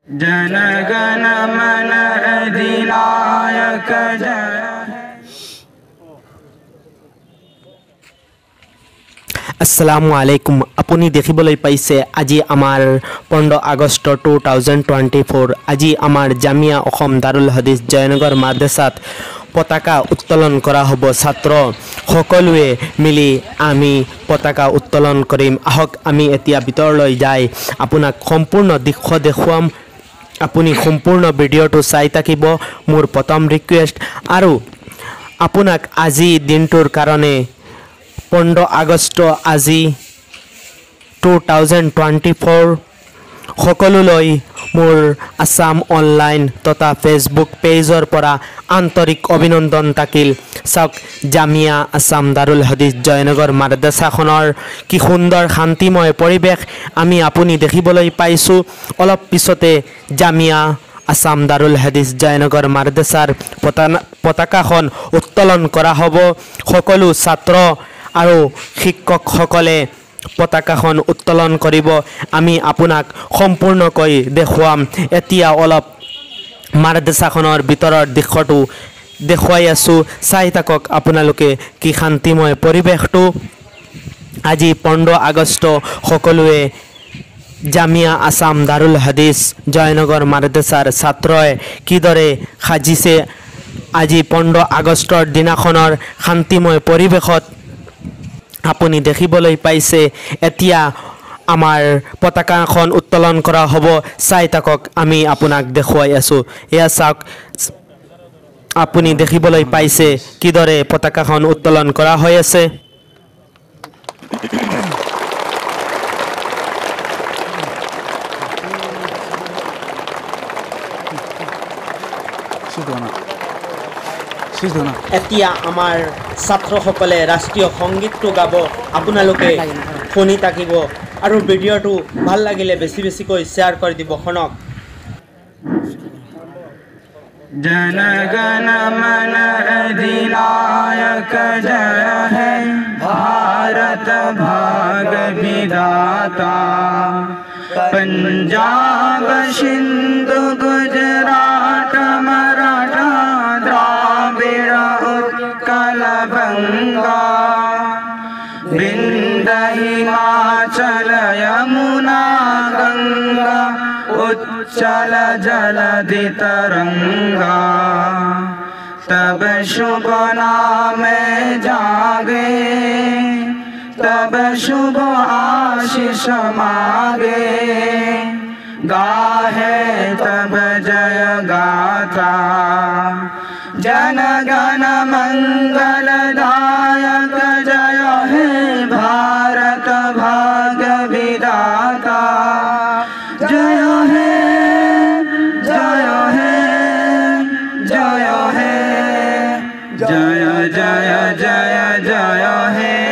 जनगण मन अधिनायक जय। আসসালামু আলাইকুম। আপুনি দেখিবলৈ পাইছে আজি আমাৰ 15 আগষ্ট 2024 আজি আমাৰ জামিয়া অসম দাৰুল হাদিছ জয়নগৰ মাদ্ৰাসাত পতাকা উত্তোলন কৰা হ'ব। ছাত্ৰ সকলোৱে মিলি আমি পতাকা উত্তোলন কৰিম। আহক আমি এতিয়া ভিতৰলৈ যাই আপোনাক সম্পূৰ্ণ দৃশ্য দেখুৱাম। আপুনি সম্পূৰ্ণ ভিডিঅ'টো চাই থাকিব মোৰ প্ৰথম ৰিকুৱেষ্ট। আৰু আপোনাক আজি দিনটোৰ কাৰণে 15 আগষ্ট আজি 2024 সকলোলৈ মোৰ আসাম অনলাইন তথা ফেচবুক পেজৰ পৰা আন্তৰিক অভিনন্দন থাকিল। চাওক জামিয়া আসাম দাৰুল হাদিছ জয়নগৰ মাদ্ৰাসাখনৰ কি সুন্দৰ শান্তিময় পৰিৱেশ আমি আপুনি দেখিবলৈ পাইছোঁ। অলপ পিছতে জামিয়া আসাম দাৰুল হাদিছ জয়নগৰ মাদ্ৰাসাৰ পতাকাখন উত্তোলন কৰা হ'ব। সকলো ছাত্ৰ আৰু শিক্ষকসকলে পতাকাখন উত্তোলন কৰিব। আমি আপোনাক সম্পূৰ্ণকৈ দেখুৱাম। এতিয়া অলপ মাদ্ৰাসাখনৰ ভিতৰৰ দৃশ্যটো দেখুৱাই আছোঁ, চাই থাকক আপোনালোকে কি শান্তিময় পৰিৱেশটো। আজি 15 আগষ্ট সকলোৱে জামিয়া আসাম দাৰুল হাদিছ জয়নগৰ মাদ্ৰাসাৰ ছাত্ৰই কিদৰে সাজিছে আজি 15 আগষ্টৰ দিনাখনৰ শান্তিময় পৰিৱেশত আপুনি দেখিবলৈ পাইছে। এতিয়া আমাৰ পতাকাখন উত্তোলন কৰা হ'ব, চাই থাকক আমি আপোনাক দেখুৱাই আছোঁ। এয়া চাওক আপুনি দেখিবলৈ পাইছে কিদৰে পতাকাখন উত্তোলন কৰা হৈ আছে। এতিয়া আমাৰ ছাত্ৰসকলে ৰাষ্ট্ৰীয় সংগীতটো গাব, আপোনালোকে শুনি থাকিব আৰু ভিডিঅ'টো ভাল লাগিলে বেছি বেছিকৈ শ্বেয়াৰ কৰি দিব। শুনক। जनगण मन अधिनायक जय है, भारत भाग्य विधाता। पंजाब सिंधु गुजरात मराठा द्राविड़ उत्कल बंगा, विंध्य हिमाचल यमुना गंगा, उच्चल जलधि तरंगा। तब शुभ नाम जागे, तब शुभ आशीष मागे, गाहे तब जय गाथा। जनगण मंगलदायक जय हे, भारत भाग्य विधाता। जय हे जय हे जय हे, जय जय जय जय हे।